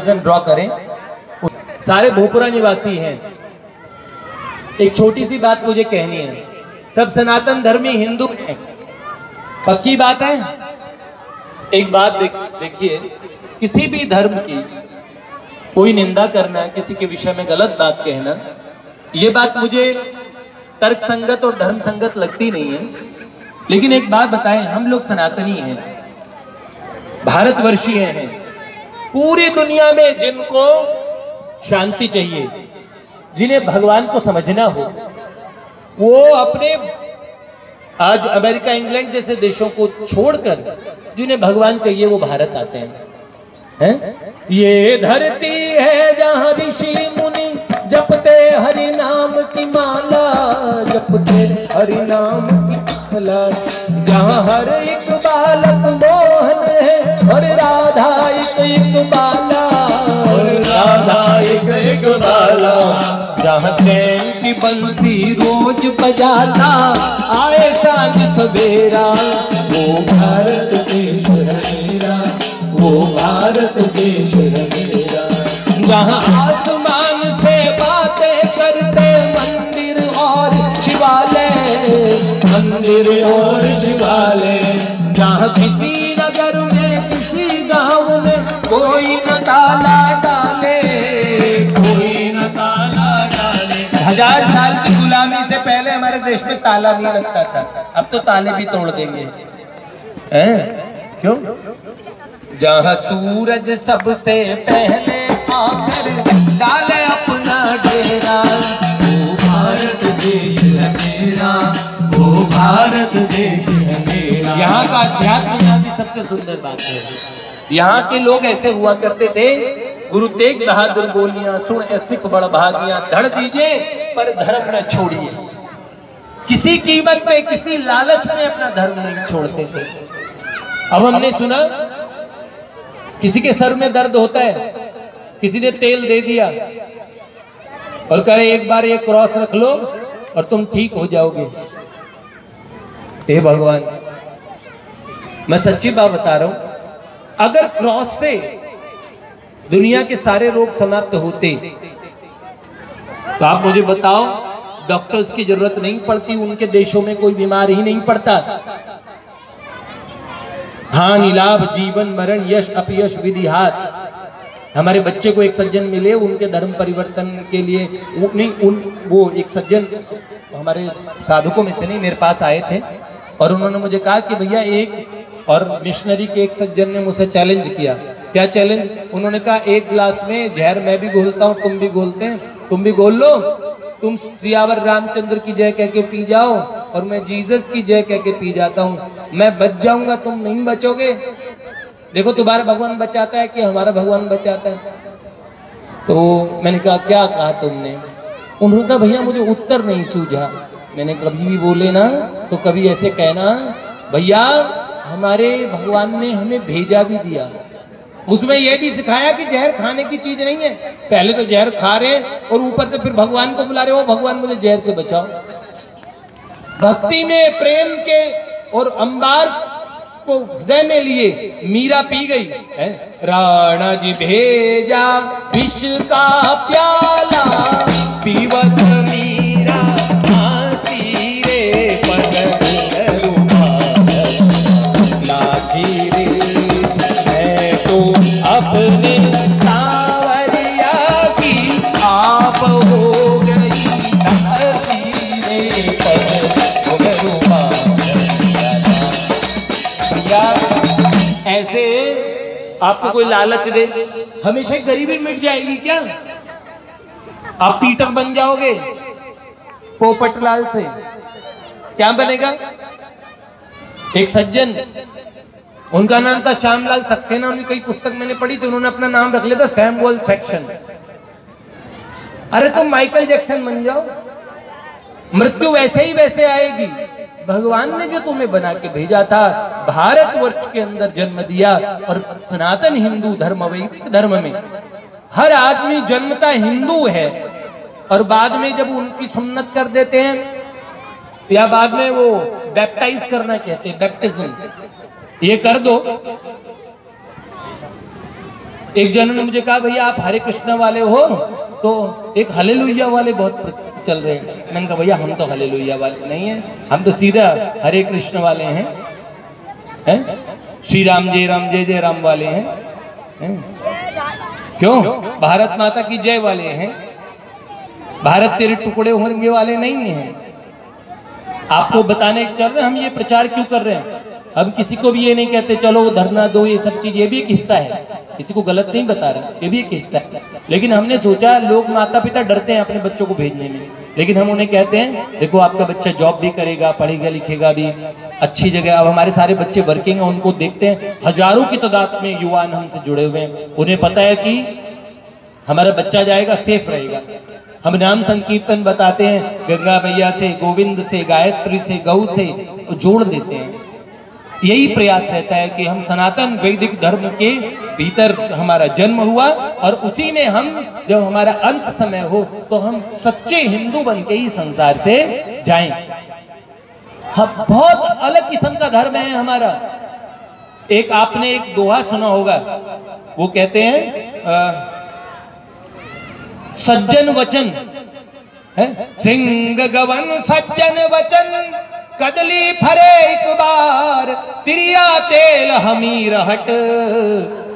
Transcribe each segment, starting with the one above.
Draw करें। सारे भोपुरा निवासी हैं। एक छोटी सी बात मुझे कहनी है, सब सनातन धर्मी हिंदू हैं, पक्की बात है। एक बात देखिए, किसी भी धर्म की कोई निंदा करना, किसी के विषय में गलत बात कहना, ये बात मुझे तर्क संगत और धर्म संगत लगती नहीं है। लेकिन एक बात बताएं, हम लोग सनातनी हैं, भारतवर्षीय हैं। पूरी दुनिया में जिनको शांति चाहिए, जिन्हें भगवान को समझना हो, वो अपने आज अमेरिका इंग्लैंड जैसे देशों को छोड़कर जिन्हें भगवान चाहिए वो भारत आते हैं। ये धरती है जहाँ ऋषि मुनि जपते हरि नाम की माला, जपते हरि नाम की माला, जहाँ हर एक बालक मोहन है और राधा एक बाला, और राधा एक बाला, जहाँ चैन की बंसी रोज बजाता आए सांझ सवेरा, वो भारत देश है मेरा, वो भारत देश है मेरा, जहाँ आसमान से बातें करते मंदिर और शिवालय, मंदिर और शिवालय, जहाँ किसी नगर में किसी गांव में कोई न ताला डाले, कोई न ताला डाले। 1000 साल की गुलामी से पहले हमारे देश में ताला नहीं लगता था, अब तो ताले भी तोड़ देंगे, हैं? क्यों? जहाँ सूरज सबसे पहले आकर डाले अपना डेरा, वो भारत देश है मेरा, वो भारत देश है मेरा। यहाँ का अध्यात्म यहाँ की सबसे सुंदर बात है। यहाँ के लोग ऐसे हुआ करते थे, गुरु तेग बहादुर बोलियां सुन सिख बड़ भागियां, धड़ दीजिए पर धर्म न छोड़िए। किसी कीमत पे, किसी लालच में अपना धर्म नहीं छोड़ते थे। अब हमने सुना किसी के सर में दर्द होता है, किसी ने तेल दे दिया और कहे एक बार ये क्रॉस रख लो और तुम ठीक हो जाओगे। हे भगवान, मैं सच्ची बात बता रहा हूं, अगर क्रॉस से दुनिया के सारे रोग समाप्त होते तो आप मुझे बताओ, डॉक्टर्स की जरूरत नहीं पड़ती, उनके देशों में कोई बीमार ही नहीं पड़ता। हानि लाभ जीवन मरण यश अपयश विधि हाथ। हमारे बच्चे को एक सज्जन मिले, उनके धर्म परिवर्तन के लिए वो एक सज्जन हमारे साधकों में से नहीं, मेरे पास आए थे और उन्होंने मुझे कहा कि भैया एक, और मिशनरी के एक सज्जन ने मुझसे चैलेंज किया। क्या चैलेंज? उन्होंने कहा एक गिलास में जहर मैं भी घोलता हूँ, तुम भी घोलते हैं, तुम भी घोल लो, तुम सियावर रामचंद्र की जय कह के पी जाओ और मैं जीसस की जय कह के पी जाता हूँ, मैं बच जाऊंगा, तुम नहीं बचोगे। देखो तुम्हारा भगवान बचाता है कि हमारा भगवान बचाता है। तो मैंने कहा क्या कहा तुमने? उन्होंने कहा भैया मुझे उत्तर नहीं सूझा। मैंने कभी भी बोले ना तो कभी ऐसे कहना, भैया हमारे भगवान ने हमें भेजा भी दिया, उसमें यह भी सिखाया कि जहर खाने की चीज नहीं है। पहले तो जहर खा रहे और ऊपर से फिर भगवान को बुला रहे हो, भगवान मुझे जहर से बचाओ। भक्ति में प्रेम के और अंबार को हृदय में लिए मीरा पी गई है। राणा जी भेजा विष का प्याला, पीवत मीरा आसी रे पग लाची रे, मैं तो अपने सावरिया की आप हो गई आसी रे पग ऐसे आपको कोई लालच दे, हमेशा गरीबी मिट जाएगी क्या? आप पीटर बन जाओगे पोपटलाल से, क्या बनेगा? एक सज्जन, उनका नाम था श्यामलाल सक्सेना, उनकी कई पुस्तक मैंने पढ़ी थी, उन्होंने अपना नाम रख लिया था सैमुअल जैक्सन। अरे तुम माइकल जैक्सन बन जाओ, मृत्यु वैसे ही वैसे आएगी। भगवान ने जो तुम्हें बना के भेजा था, भारतवर्ष के अंदर जन्म दिया, और सनातन हिंदू धर्म, वैदिक धर्म में हर आदमी जन्मता हिंदू है, और बाद में जब उनकी सुन्नत कर देते हैं या बाद में वो बैप्टाइज करना कहते हैं, बैप्टिज्म, ये कर दो एक जन ने मुझे कहा भैया आप हरे कृष्ण वाले हो, तो एक हालेलुया वाले बहुत चल रहे हैं। मैंने कहा भैया हम तो हालेलुया वाले नहीं हैं, हम तो सीधा हरे कृष्ण वाले हैं, श्री राम जय राम वाले हैं। क्यों? भारत माता की जय वाले हैं, भारत तेरे टुकड़े होंगे वाले नहीं हैं। आपको बताने चल रहे हम ये प्रचार क्यों कर रहे हैं। अब किसी को भी ये नहीं कहते चलो धरना दो, ये सब चीज, ये भी एक हिस्सा है, किसी को गलत नहीं बता रहे, ये भी एक हिस्सा है। लेकिन हमने सोचा लोग माता पिता डरते हैं अपने बच्चों को भेजने में, लेकिन हम उन्हें कहते हैं देखो आपका बच्चा जॉब भी करेगा, पढ़ेगा लिखेगा भी, अच्छी जगह। अब हमारे सारे बच्चे वर्किंग हैं, उनको देखते हैं, हजारों की तादाद में युवा हमसे जुड़े हुए हैं, उन्हें पता है कि हमारा बच्चा जाएगा सेफ रहेगा। हम नाम संकीर्तन बताते हैं, गंगा मैया से, गोविंद से, गायत्री से, गौ से जोड़ देते हैं। यही प्रयास रहता है कि हम सनातन वैदिक धर्म के भीतर हमारा जन्म हुआ और उसी में हम जब हमारा अंत समय हो तो हम सच्चे हिंदू बन के ही संसार से जाएं। हम बहुत अलग किस्म का धर्म है हमारा। एक आपने एक दोहा सुना होगा, वो कहते हैं सज्जन वचन है, सिंह गवन सज्जन वचन, कदली फरे एक बार, तिरिया तेल हमीर हट,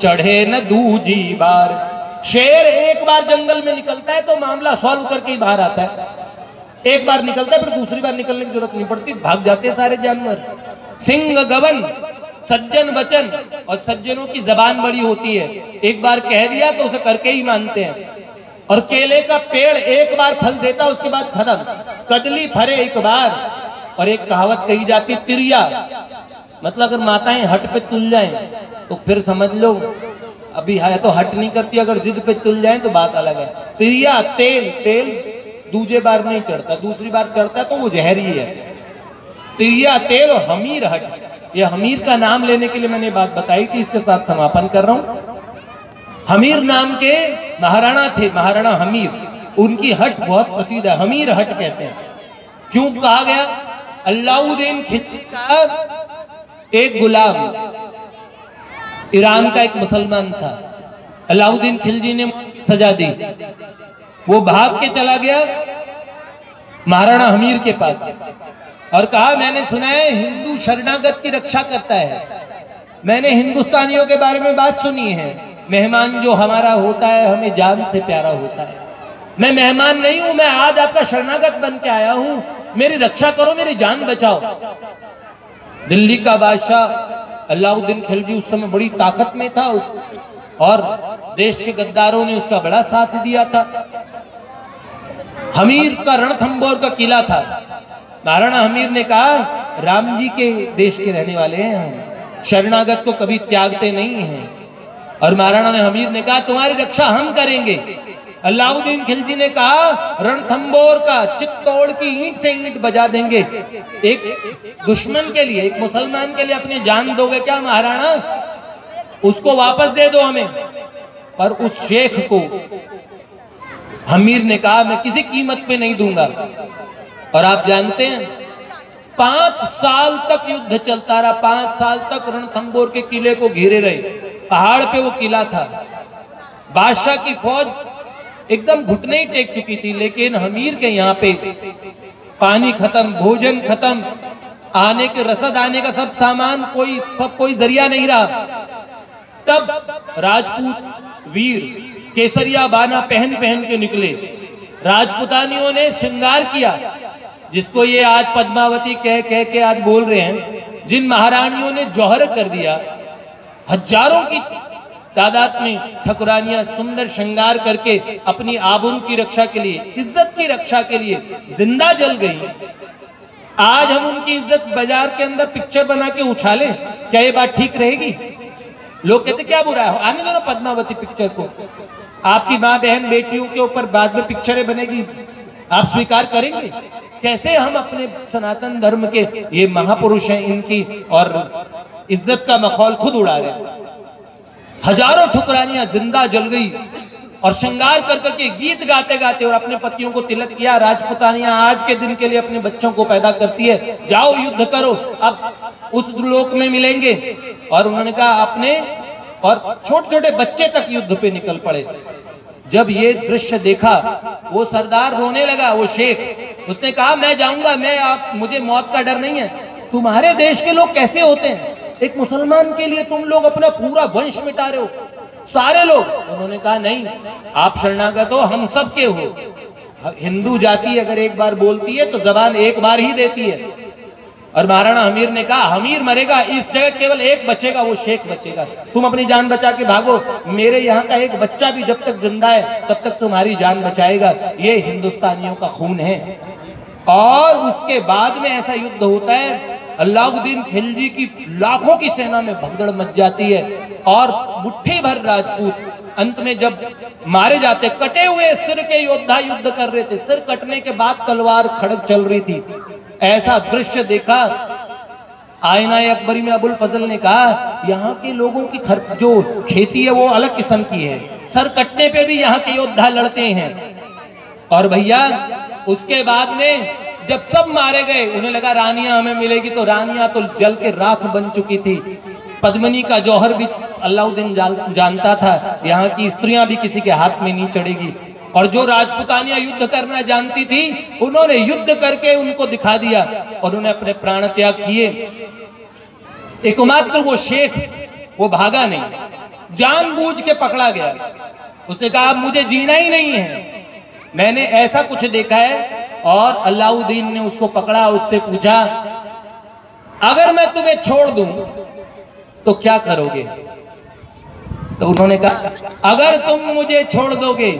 चढ़े न दूजी बार। शेर एक बार जंगल में निकलता है तो मामला सॉल्व करके ही बाहर आता है। एक बार निकलता है फिर दूसरी बार निकलने की जरूरत नहीं पड़ती, भाग जाते सारे जानवर। सिंह गवन सज्जन वचन, और सज्जनों की जबान बड़ी होती है, एक बार कह दिया तो उसे करके ही मानते हैं। और केले का पेड़ एक बार फल देता उसके बाद खत्म, कदली फरे एक बार। और एक कहावत कही जाती है तिरिया, मतलब अगर माताएं हट पे तुल जाएं तो फिर समझ लो अभी है तो हट नहीं करती, अगर जिद पे तुल जाएं तो बात अलग है। तिरिया तेल, तेल दूसरे बार नहीं चढ़ता, दूसरी बार चढ़ता तो वो जहर ही है। तिरिया तेल और हमीर हट, ये हमीर का नाम लेने के लिए मैंने बात बताई थी, इसके साथ समापन कर रहा हूं। हमीर नाम के महाराणा थे, महाराणा हमीर, उनकी हट बहुत प्रसिद्ध है, हमीर हट कहते हैं। क्यों कहा गया? अलाउद्दीन खिलजी का एक गुलाम, ईरान का एक मुसलमान था, अलाउद्दीन खिलजी ने सजा दी, वो भाग के चला गया महाराणा हमीर के पास और कहा मैंने सुना है हिंदू शरणागत की रक्षा करता है, मैंने हिंदुस्तानियों के बारे में बात सुनी है, मेहमान जो हमारा होता है हमें जान से प्यारा होता है। मैं मेहमान नहीं हूं, मैं आज आपका शरणागत बन के आया हूं, मेरी रक्षा करो, मेरी जान बचाओ। दिल्ली का बादशाह अलाउद्दीन खिलजी उस समय बड़ी ताकत में था और देश के गद्दारों ने उसका बड़ा साथ दिया था। हमीर का रणथंबोर का किला था। महाराणा हमीर ने कहा राम जी के देश के रहने वाले हैं हम, शरणागत को कभी त्यागते नहीं हैं। और महाराणा ने हमीर ने कहा तुम्हारी रक्षा हम करेंगे। अलाउद्दीन खिलजी ने कहा रणथंबोर का चित्तौड़ की ईंट से ईंट बजा देंगे। एक दुश्मन के लिए, एक मुसलमान के लिए अपनी जान दोगे क्या महाराणा? उसको वापस दे दो हमें। पर उस शेख को हमीर ने कहा मैं किसी कीमत पे नहीं दूंगा। और आप जानते हैं 5 साल तक युद्ध चलता रहा, 5 साल तक रणथंबोर के किले को घेरे रहे। पहाड़ पे वो किला था, बादशाह की फौज एकदम घुटने ही टेक चुकी थी, लेकिन हमीर के यहाँ पे पानी खत्म, भोजन खत्म, आने के रसद आने का सब सामान, कोई जरिया नहीं रहा। तब राजपूत वीर केसरिया बाना पहन पहन के निकले। राजपुतानियों ने श्रृंगार किया, जिसको ये आज पद्मावती कह कह के आज बोल रहे हैं। जिन महारानियों ने जौहर कर दिया, हजारों की तादाद में ठकुरानियां सुंदर श्रृंगार करके अपनी आबरू की रक्षा के लिए, इज्जत की रक्षा के लिए जिंदा जल गई। आज हम उनकी इज्जत बाजार के अंदर पिक्चर बना के उछालें, क्या ये बात ठीक रहेगी? लोग कहते क्या बुरा है, आने दो ना पद्मावती पिक्चर को। आपकी माँ बहन बेटियों के ऊपर बाद में पिक्चरें बनेगी, आप स्वीकार करेंगे? कैसे हम अपने सनातन धर्म के ये महापुरुष हैं, इनकी और इज्जत का मखौल खुद उड़ा रहे हैं। हजारों ठुकरानियां जिंदा जल गई और श्रृंगार कर करके गीत गाते गाते और अपने पतियों को तिलक किया। राजपुतानियां आज के दिन के लिए अपने बच्चों को पैदा करती है, जाओ युद्ध करो, अब उस लोक में मिलेंगे। और उन्होंने कहा अपने और छोटे छोटे बच्चे तक युद्ध पे निकल पड़े। जब ये दृश्य देखा वो सरदार रोने लगा, वो शेख, उसने कहा मैं जाऊंगा, मुझे मौत का डर नहीं है। तुम्हारे देश के लोग कैसे होते हैं, एक मुसलमान के लिए तुम लोग अपना पूरा वंश मिटा रहे हो, सारे लोग। उन्होंने कहा नहीं, आप शरणागत हो, हम सब के हो। हिंदू जाति अगर एक बार बोलती है तो जबान एक बार ही देती है। और महाराणा हमीर ने कहा हमीर मरेगा, इस जगह केवल एक बचेगा, वो शेख बचेगा। तुम अपनी जान बचा के भागो, मेरे यहाँ का एक बच्चा भी जब तक जिंदा है तब तक तुम्हारी जान बचाएगा। ये हिंदुस्तानियों का खून है। और उसके बाद में ऐसा युद्ध होता है, अलाउद्दीन खिलजी की लाखों की सेना में भगदड़ मच जाती है और मुट्ठी भर राजपूत अंत में जब मारे जाते, कटे हुए सिर के योद्धा युद्ध कर रहे थे, सिर कटने के बाद तलवार खड़ग चल रही थी। ऐसा दृश्य देखा। आईना अकबरी में अबुल फजल ने कहा यहाँ के लोगों की जो खेती है वो अलग किस्म की है, सर कटने पे भी यहाँ के योद्धा लड़ते हैं। और भैया उसके बाद में जब सब मारे गए, उन्हें लगा रानियां हमें मिलेगी, तो रानियां तो जल के राख बन चुकी थी। पद्मिनी का जौहर भी अलाउद्दीन जानता था, यहाँ की स्त्रियां भी किसी के हाथ में नहीं चढ़ेगी। और जो राजपुतानियां युद्ध करना जानती थी, उन्होंने युद्ध करके उनको दिखा दिया और उन्हें अपने प्राण त्याग किए। एकमात्र वो शेख, वो भागा नहीं, जानबूझ के पकड़ा गया। उसने कहा मुझे जीना ही नहीं है, मैंने ऐसा कुछ देखा है। और अलाउद्दीन ने उसको पकड़ा, उससे पूछा अगर मैं तुम्हें छोड़ दूं तो क्या करोगे? तो उन्होंने कहा अगर तुम मुझे छोड़ दोगे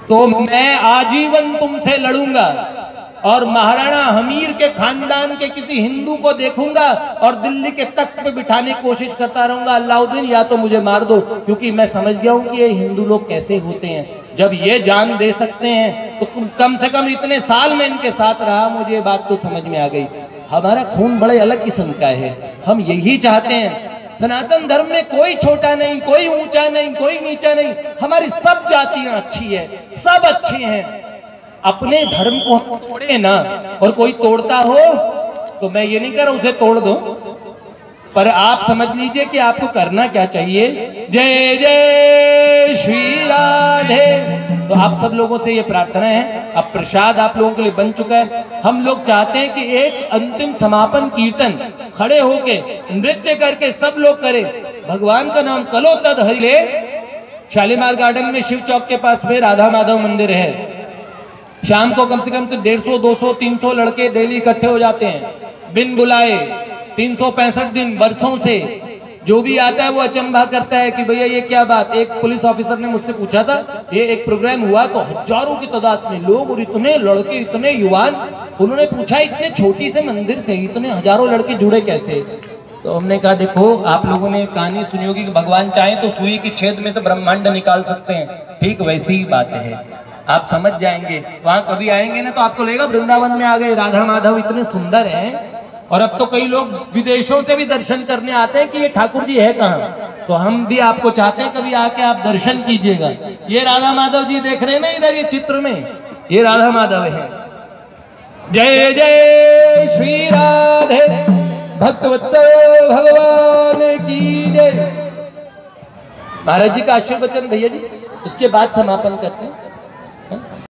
तो मैं आजीवन तुमसे लड़ूंगा और महाराणा हमीर के खानदान के किसी हिंदू को देखूंगा और दिल्ली के तख्त पे बिठाने की कोशिश करता रहूंगा। अलाउद्दीन या तो मुझे मार दो, क्योंकि मैं समझ गया हूं कि ये हिंदू लोग कैसे होते हैं, जब ये जान दे सकते हैं तो कम से कम इतने साल में इनके साथ रहा, मुझे ये बात तो समझ में आ गई। हमारा खून बड़े अलग किस्म का है, हम यही चाहते हैं। सनातन धर्म में कोई छोटा नहीं, कोई ऊंचा नहीं, कोई नीचा नहीं, हमारी सब जातियां अच्छी है, सब अच्छे हैं। अपने धर्म को तोड़े ना, और कोई तोड़ता हो तो मैं ये नहीं कह रहा उसे तोड़ दो, पर आप समझ लीजिए कि आपको करना क्या चाहिए। जय जय श्री राधे। तो आप सब लोगों से ये प्रार्थना है, अब प्रसाद आप लोगों के लिए बन चुका है। हम लोग चाहते हैं कि एक अंतिम समापन कीर्तन खड़े होके नृत्य करके सब लोग करें, भगवान का नाम कलो तद हरि ले। शालीमार गार्डन में शिव चौक के पास में राधा माधव मंदिर है। शाम को कम से कम 150, 200, 300 लड़के डेली इकट्ठे हो जाते हैं बिन बुलाए। 365 दिन बरसों से जो भी आता है वो अचंभा करता है कि भैया ये क्या बात। एक पुलिस ऑफिसर ने मुझसे पूछा था, ये एक प्रोग्राम हुआ तो हजारों की तादाद में लोग और इतने लड़के, इतने युवान, उन्होंने पूछा इतने छोटी से मंदिर से इतने हजारों लड़के जुड़े कैसे? तो हमने कहा देखो, आप लोगों ने कहानी सुनी होगी कि भगवान चाहे तो सुई की छेद में से ब्रह्मांड निकाल सकते हैं, ठीक वैसी ही बात है। आप समझ जाएंगे, वहां कभी आएंगे ना तो आपको लगेगा वृंदावन में आ गए, राधा माधव इतने सुंदर हैं। और अब तो कई लोग विदेशों से भी दर्शन करने आते हैं कि ये ठाकुर जी है कहाँ। तो हम भी आपको चाहते हैं कभी आके आप दर्शन कीजिएगा। ये राधा माधव जी देख रहे हैं ना इधर, ये चित्र में ये राधा माधव है। जय जय श्री राधे, भक्तवत्सल भगवान की जय। महाराज जी का आशीर्वचन भैया जी, उसके बाद समापन करते हैं।